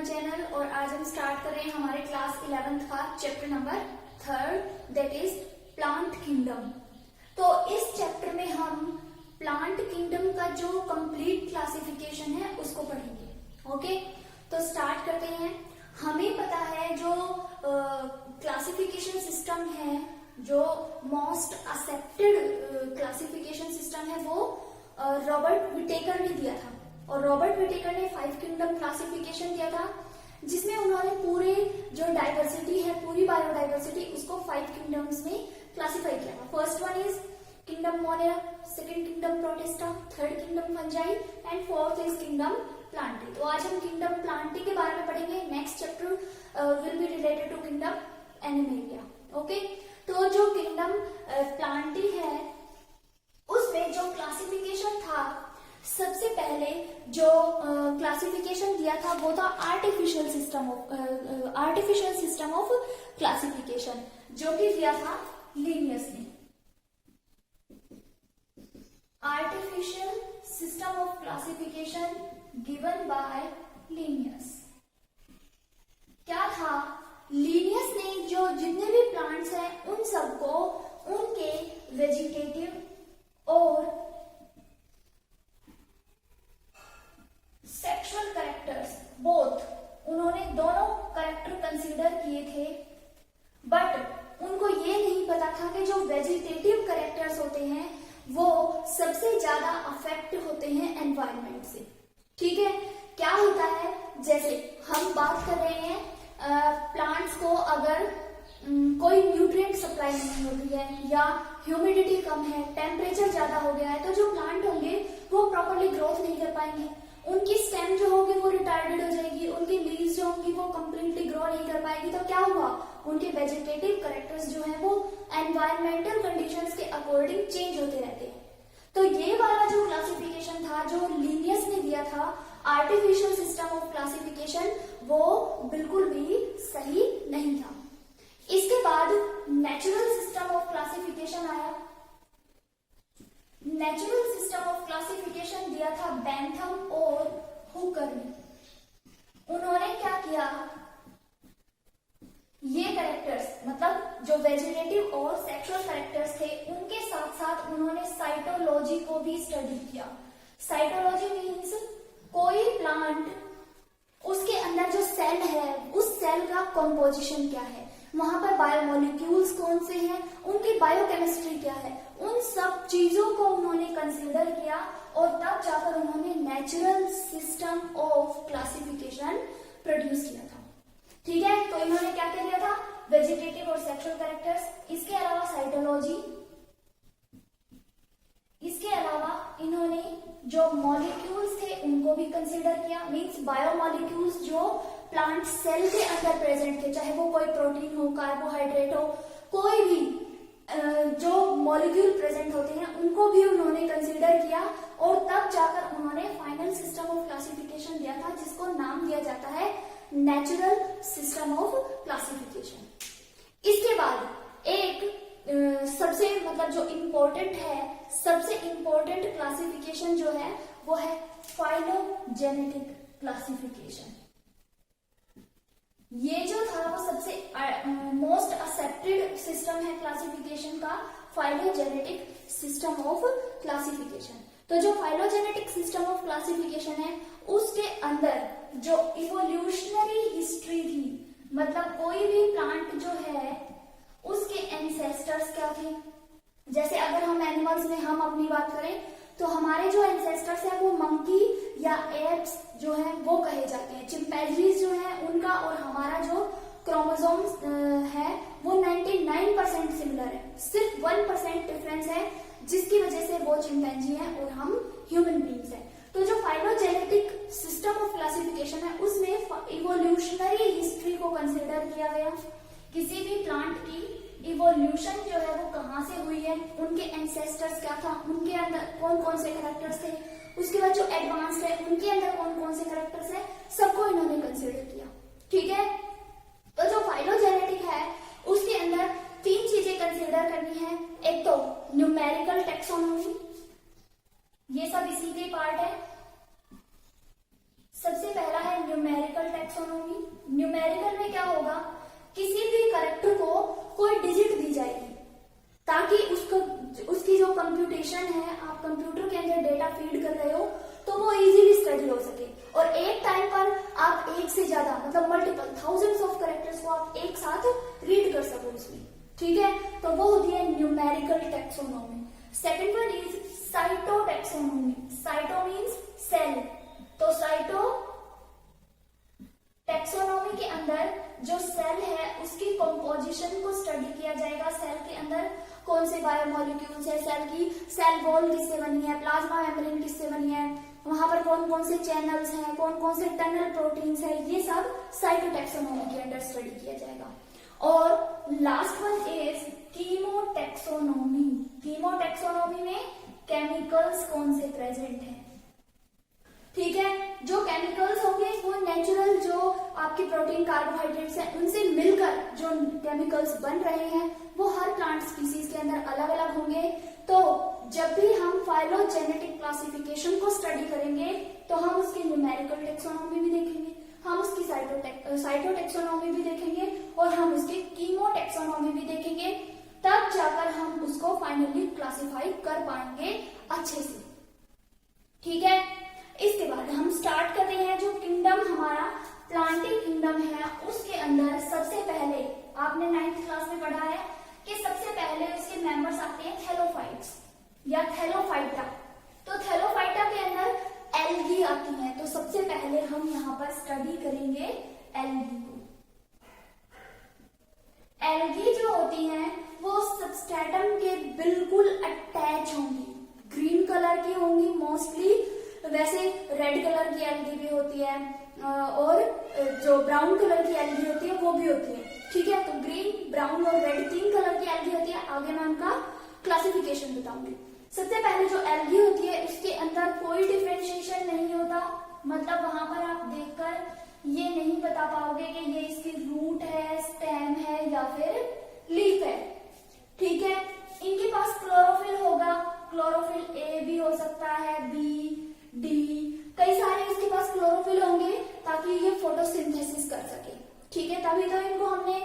My channel और आज हम स्टार्ट कर रहे हैं हमारे क्लास 11th का chapter number 3 that is plant kingdom. तो इस चैप्टर में हम प्लांट किंगडम का जो कंप्लीट क्लासिफिकेशन है उसको पढ़ेंगे। ओके, तो स्टार्ट करते हैं। हमें पता है जो क्लासिफिकेशन सिस्टम है, जो मोस्ट एक्सेप्टेड क्लासिफिकेशन सिस्टम है वो रॉबर्ट विटेकर ने दिया था। और रॉबर्ट विटेकर ने 5 किंगडम क्लासिफिकेशन दिया था, जिसमें उन्होंने पूरे जो डाइवर्सिटी है, पूरी बायोडाइवर्सिटी, उसको 5 किंगडम्स में क्लासिफाई किया था। First one is kingdom Monera, second kingdom Protista, third kingdom Fungi and fourth is kingdom Plantae. तो आज हम किंगडम प्लांटी के बारे में पढ़ेंगे। Next chapter will be related to kingdom Animalia. Okay, तो जो किंगडम प्लांटी है उसमें जो क्लासिफिकेशन था, सबसे पहले जो क्लासिफिकेशन दिया था वो था आर्टिफिशियल सिस्टम ऑफ क्लासिफिकेशन, जो कि दिया था लिनियस ने। Artificial system of classification given by Linnaeus. क्या था? लिनियस ने जो जितने भी प्लांट्स हैं उन सबको उनके वेजिटेटिव और सेक्सुअल कैरेक्टर्स बोथ, उन्होंने दोनों कैरेक्टर कंसीडर किए थे, बट उनको ये नहीं पता था कि जो वेजिटेटिव कैरेक्टर्स होते हैं वो सबसे ज्यादा अफेक्ट होते हैं एनवायरनमेंट से। ठीक है, क्या होता है, जैसे हम बात कर रहे हैं प्लांट्स को अगर कोई न्यूट्रिएंट सप्लाई नहीं हो रही है या ह्यूमिडिटी कम है, टेम्परेचर ज्यादा हो गया है, तो जो प्लांट होंगे वो प्रॉपर्ली ग्रोथ नहीं कर पाएंगे। उनकी स्टेम जो होगी वो रिटार्डेड हो जाएगी, उनकी लीव्स जो होंगी वो कंप्लीटली ग्रो नहीं कर पाएगी। तो क्या हुआ, उनके वेजिटेटिव कैरेक्टर्स जो है वो एनवायरमेंटल कंडीशंस के अकॉर्डिंग चेंज होते रहते हैं। तो ये वाला जो क्लासिफिकेशन था जो लिनियस ने दिया था, आर्टिफिशियल सिस्टम ऑफ क्लासिफिकेशन, वो बिल्कुल भी सही नहीं था। इसके बाद नेचुरल सिस्टम ऑफ क्लासिफिकेशन आया। नेचुरल सिस्टम ऑफ क्लासिफिकेशन दिया था बेंथम और हुकर ने। उन्होंने क्या किया, ये कैरेक्टर्स मतलब जो वेजिटेटिव और सेक्सुअल कैरेक्टर्स थे उनके साथ साथ उन्होंने साइटोलॉजी को भी स्टडी किया। साइटोलॉजी मीन्स कोई प्लांट, उसके अंदर जो सेल है उस सेल का कॉम्पोजिशन क्या है, वहां पर बायोमोलिक्यूल्स कौन से हैं, उनकी बायोकेमिस्ट्री क्या है, उन सब चीजों को उन्होंने कंसीडर किया और तब जाकर उन्होंने natural system of classification produce किया था। ठीक है, तो इन्होंने क्या क्या दिया था, वेजिटेटिव और सेक्सुअल कैरेक्टर्स, इसके अलावा साइटोलॉजी, इसके अलावा इन्होंने जो मॉलिक्यूल्स थे उनको भी कंसीडर किया। मींस बायोमॉलिक्यूल्स जो प्लांट सेल के अंदर प्रेजेंट थे, चाहे वो कोई प्रोटीन हो, कार्बोहाइड्रेट हो, कोई भी जो मॉलिक्यूल प्रेजेंट होते हैं उनको भी उन्होंने कंसीडर किया और तब जाकर उन्होंने फाइनल सिस्टम ऑफ क्लासिफिकेशन दिया था, जिसको नाम दिया जाता है नेचुरल सिस्टम ऑफ क्लासिफिकेशन। इसके बाद एक सबसे मतलब जो इम्पोर्टेंट है, सबसे इम्पोर्टेंट क्लासिफिकेशन जो है वो है फाइलोजेनेटिक क्लासिफिकेशन। ये जो था वो सबसे मोस्ट एक्सेप्टेड सिस्टम है क्लासिफिकेशन का, फाइलोजेनेटिक सिस्टम ऑफ क्लासिफिकेशन। तो जो फाइलोजेनेटिक सिस्टम ऑफ क्लासिफिकेशन है उसके अंदर जो इवोल्यूशनरी हिस्ट्री थी, मतलब कोई भी प्लांट जो है उसके एंसेस्टर्स क्या थे। जैसे अगर हम एनिमल्स में हम अपनी बात करें तो हमारे जो एंसेस्टर्स है वो मंकी या एप्स जो है वो कहे जाते हैं। चिंपैंजीज जो है उनका और हमारा जो क्रोमोसोम्स है वो 99% सिमिलर है, सिर्फ 1% डिफरेंस है, जिसकी वजह से वो चिंपैंजी है और हम ह्यूमन बींग्स हैं। तो जो फाइलोजेनेटिक सिस्टम ऑफ क्लासिफिकेशन है उसमें इवोल्यूशनरी हिस्ट्री को कंसिडर किया गया। किसी भी प्लांट की इवोल्यूशन जो है वो कहाँ से हुई है, उनके एंसेस्टर्स क्या था, उनके अंदर कौन कौन से कैरेक्टर्स थे, उसके बाद जो एडवांस है उनके अंदर कौन कौन से कैरेक्टर्स है, सबको इन्होंने कंसिडर किया। ठीक है, तो जो फाइलोजेनेटिक है उसके अंदर 3 चीजें कंसिडर करनी है। एक तो न्यूमेरिकल टेक्सोनॉमी, ये सब इसी के पार्ट है। सबसे पहला है न्यूमेरिकल टैक्सोनॉमी। न्यूमेरिकल में क्या होगा, किसी भी कैरेक्टर को कोई डिजिट दी जाएगी ताकि उसको उसकी जो कंप्यूटेशन है, आप कंप्यूटर के अंदर डेटा फीड कर रहे हो तो वो इजीली स्टडी हो सके, और एक टाइम पर आप एक से ज्यादा मतलब मल्टीपल थाउजेंड्स ऑफ कैरेक्टर्स को आप एक साथ रीड कर सको उसमें, ठीक है। तो वो होती है numerical taxonomy. Second one is cyto taxonomy. Cyto means cell, तो साइटो टैक्सोनॉमी के अंदर जो सेल है उसकी कंपोजिशन को स्टडी किया जाएगा। सेल के अंदर कौन से बायोमोलिक्यूल्स है, सेल की सेल वॉल किससे बनी है, प्लाज्मा मेम्ब्रेन किससे बनी है, वहां पर कौन कौन से चैनल्स हैं, कौन कौन से टनल प्रोटीन्स है, ये सब साइटोटैक्सोनॉमी के अंदर स्टडी किया जाएगा। और लास्ट वन इज कीमोटैक्सोनॉमी। कीमोटैक्सोनॉमी में केमिकल्स कौन से प्रेजेंट हैं, ठीक है। जो केमिकल्स होंगे वो नेचुरल जो आपकी प्रोटीन कार्बोहाइड्रेट्स हैं उनसे मिलकर जो केमिकल्स बन रहे हैं वो हर प्लांट स्पीसीज के अंदर अलग अलग होंगे। तो जब भी हम फाइलोजेनेटिक क्लासिफिकेशन को स्टडी करेंगे तो हम उसकी न्यूमेरिकल टैक्सोनॉमी भी देखेंगे, हम उसकी साइटोटैक्सोनॉमी भी देखेंगे और हम उसकी कीमोटैक्सोनॉमी भी देखेंगे, तब जाकर हम उसको फाइनली क्लासिफाई कर पाएंगे अच्छे से, ठीक है। इसके बाद हम स्टार्ट करते हैं जो किंगडम हमारा प्लांटिंग किंगडम है, उसके अंदर सबसे पहले आपने 9th क्लास में पढ़ा है कि सबसे पहले उसके मेंबर्स आते हैं थैलोफाइट्स या थैलोफाइटा। तो थैलोफाइटा के अंदर एल्गी आती है, तो सबसे पहले हम यहाँ पर स्टडी करेंगे एल्गी को। एल्गी जो होती हैं वो सबस्ट्रेटम के बिल्कुल अटैच होंगी, ग्रीन कलर की होंगी मोस्टली, वैसे रेड कलर की एल्गी भी होती है और जो ब्राउन कलर की एल्गी होती है वो भी होती है, ठीक है। तो ग्रीन, ब्राउन और रेड 3 कलर की एल्गी होती है। आगे मैं उनका क्लासिफिकेशन बताऊंगी। सबसे पहले जो एल्गी होती है उसके अंदर कोई डिफरेंशिएशन नहीं होता, मतलब वहां पर आप देखकर ये नहीं बता पाओगे कि ये इसकी रूट है, स्टेम है या फिर लीफ है, ठीक है। इनके पास क्लोरोफिल होगा, क्लोरोफिल ए भी हो सकता है, बी, डी, कई सारे इसके पास क्लोरोफिल होंगे ताकि ये फोटोसिंथेसिस कर सके, ठीक है। तभी तो इनको हमने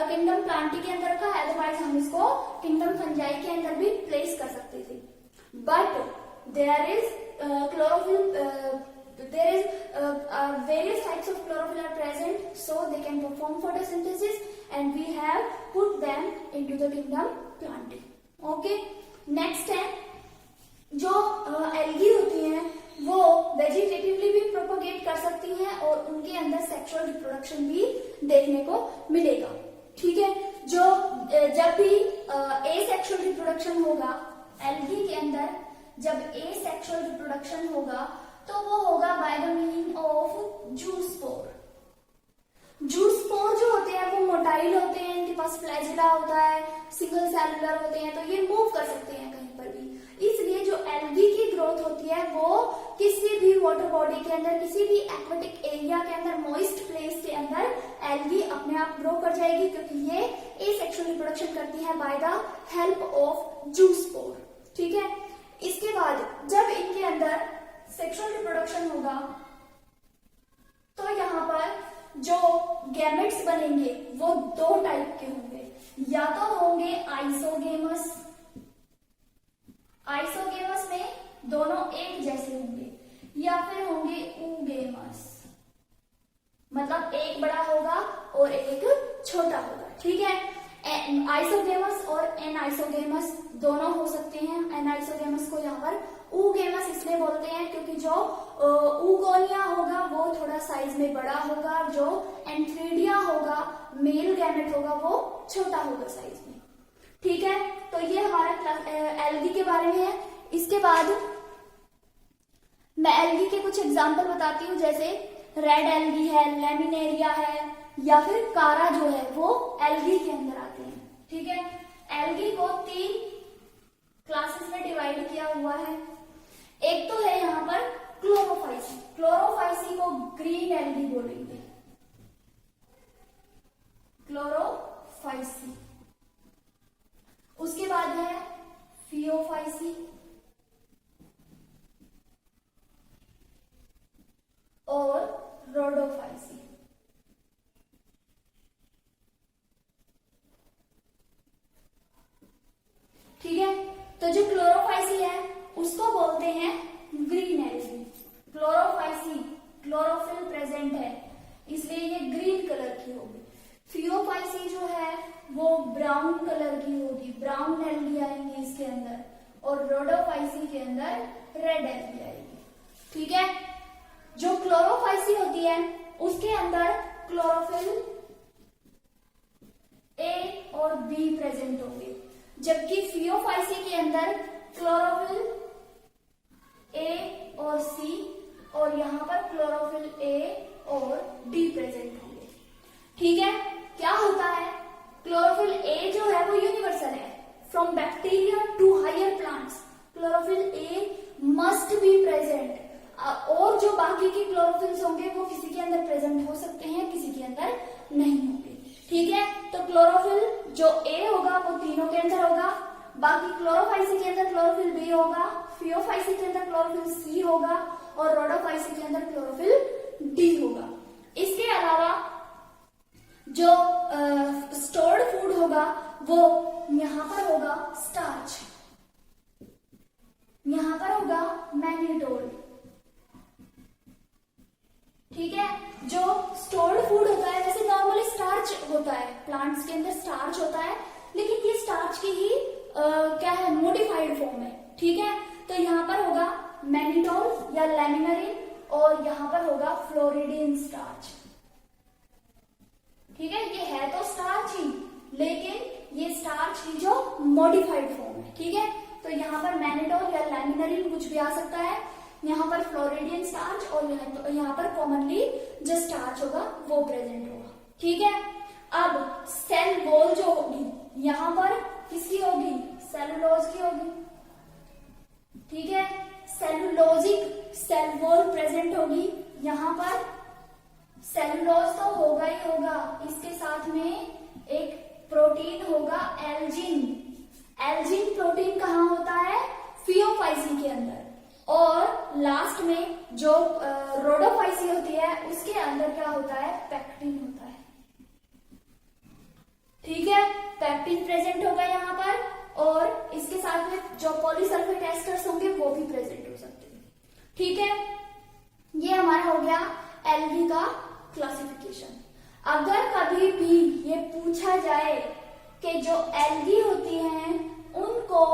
किंगडम प्लांटी के अंदर रखा है, अदरवाइज हम इसको किंगडम फंजाई के अंदर भी प्लेस कर सकते थे। But there is chlorophyll, there is various types of chlorophyll are present, so they can perform photosynthesis and we have put them into the kingdom plantae. Okay, next है जो algae होती हैं वो वेजिटेटिवली भी propagate कर सकती हैं और उनके अंदर सेक्सुअल रिप्रोडक्शन भी देखने को मिलेगा, ठीक है। जो जब भी एसेक्सुअल रिप्रोडक्शन होगा एल्गी के अंदर, जब एसेक्सुअल रिप्रोडक्शन होगा तो वो होगा by the meaning of zoospore. Zoospore जो होते हैं वो मोटाइल होते हैं, इनके पास फ्लैजिला होता है, सिंगल सेलुलर होते हैं, तो ये मूव कर सकते हैं कहीं पर भी। इसलिए जो एल्गी की ग्रोथ होती है वो किसी भी वाटर बॉडी के अंदर, किसी भी एक्वेटिक एरिया के अंदर, मॉइस्ट प्लेस के अंदर एल्गी अपने आप ग्रो कर जाएगी, क्योंकि ये एसेक्सुअल रिप्रोडक्शन करती है by the help of zoospore, ठीक है। इसके बाद जब इनके अंदर सेक्सुअल रिप्रोडक्शन होगा तो यहाँ पर जो गैमेट्स बनेंगे वो 2 टाइप के होंगे, या तो होंगे आइसोगेमस, आइसोगेमस में दोनों एक जैसे होंगे, या फिर होंगे ऊगेमस, मतलब एक बड़ा होगा और एक छोटा होगा, ठीक है। आइसोगेमस और एनाइसोगेमस दोनों हो सकते हैं। एनाइसोगेमस को यहाँ पर ऊगेमस इसलिए बोलते हैं क्योंकि जो ऊगोनिया होगा वो थोड़ा साइज में बड़ा होगा, जो एंथ्रीडिया होगा, मेल गैमेट होगा, वो छोटा होगा साइज में, ठीक है। तो ये हमारा एल्गी के बारे में है। इसके बाद मैं एल्गी के कुछ एग्जाम्पल बताती हूँ, जैसे रेड एल्गी है, लेमिनेरिया है, या फिर कारा जो है वो एल्गी के अंदर आते हैं, ठीक है। एल्गी को 3 क्लासेस में डिवाइड किया हुआ है। एक तो है यहाँ पर क्लोरोफाइसी, क्लोरोफाइसी को ग्रीन एल्गी बोलेंगे, क्लोरोफाइसी। उसके बाद है फियोफाइसी और रोडोफाइसी। रेड एल्गी आएगी। ठीक है, जो क्लोरोफाइसी होती है उसके अंदर क्लोरोफिल ए और बी प्रेजेंट होंगे, जबकि फियोफाइसी के अंदर क्लोरोफिल ए और सी और यहां पर क्लोरोफिल ए और डी प्रेजेंट होंगे। ठीक है, क्या होता है, क्लोरोफिल ए जो है वो यूनिवर्सल है, from bacteria to higher plants chlorophyll A must be present, और जो बाकी के क्लोरोफिल्स होंगे वो किसी के अंदर प्रेजेंट हो सकते हैं, किसी के अंदर नहीं होंगे। ठीक है, तो क्लोरोफिल जो ए होगा वो तीनों के अंदर होगा, बाकी क्लोरोफाइसी के अंदर क्लोरोफिल बी होगा, फियोफाइसी के अंदर क्लोरोफिल सी होगा और रोडोफाइसी के अंदर क्लोरोफिल डी होगा। इसके अलावा जो स्टोर्ड फूड होगा वो यहां पर होगा स्टार्च, यहां पर होगा मैनिटोल। ठीक है, जो स्टोर्ड फूड होता है, वैसे नॉर्मली स्टार्च होता है, प्लांट्स के अंदर स्टार्च होता है, लेकिन ये स्टार्च की ही क्या है, मॉडिफाइड फॉर्म है। ठीक है, तो यहाँ पर होगा मैनिटोल या लैमिनरिन और यहाँ पर होगा फ्लोरिडिन स्टार्च। ठीक है, ये है तो स्टार्च ही, लेकिन ये स्टार्च की जो मॉडिफाइड फॉर्म है। ठीक है, तो यहाँ पर मैनिटोल या लैमिनरिन कुछ भी आ सकता है, यहाँ पर फ्लोरिडियन स्टार्च और यहाँ पर कॉमनली जो स्टार्च होगा वो प्रेजेंट होगा। ठीक है, अब सेल वॉल जो होगी यहाँ पर किसकी होगी, सेलुलोज की होगी। ठीक है, सेलुलोजिक सेल वॉल प्रेजेंट होगी, यहाँ पर सेलुलोज तो होगा ही होगा, इसके साथ में एक प्रोटीन होगा एल्जिन। एल्जिन प्रोटीन कहाँ होता है, फियोफाइसी के अंदर, और लास्ट में जो रोडोफाइसी होती है उसके अंदर क्या होता है, पैक्टिन होता है। ठीक है, पैक्टिन प्रेजेंट होगा यहाँ पर, और इसके साथ में जो पॉलीसल्फेट एस्टर्स होंगे वो भी प्रेजेंट हो सकते हैं। ठीक है, ये हमारा हो गया एल्गी का क्लासिफिकेशन। अगर कभी भी ये पूछा जाए कि जो एल्गी होती हैं उनको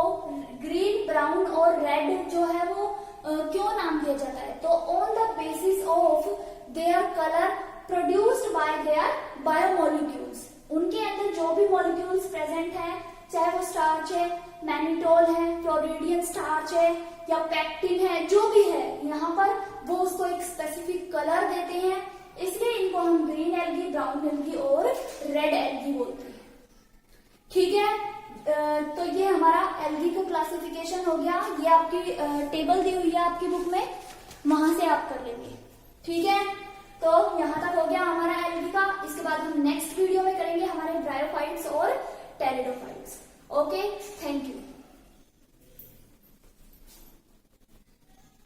ग्रीन, ब्राउन और रेड जो है वो क्यों नाम दिया जाता है, तो on the basis of their colour produced by there biomolecules, उनके अंदर जो भी मॉलिक्यूल्स प्रेजेंट हैं, चाहे वो स्टार्च है, मैनिटोल है, फ्लोरिडियन स्टार्च है या पैक्टिन है, जो भी है, यहाँ पर वो उसको एक स्पेसिफिक कलर देते हैं, इसलिए इनको हम ग्रीन एल्गी, ब्राउन एल्गी और रेड एल्गी बोलते हैं। ठीक है, तो ये हमारा एल्गी का क्लासिफिकेशन हो गया। ये आपकी टेबल दी हुई है आपकी बुक में, वहां से आप कर लेंगे। ठीक है, तो यहाँ तक हो गया हमारा एल्गी का। इसके बाद हम नेक्स्ट वीडियो में करेंगे हमारे ब्रायोफाइट्स और टेरिडोफाइट्स। Okay, thank you.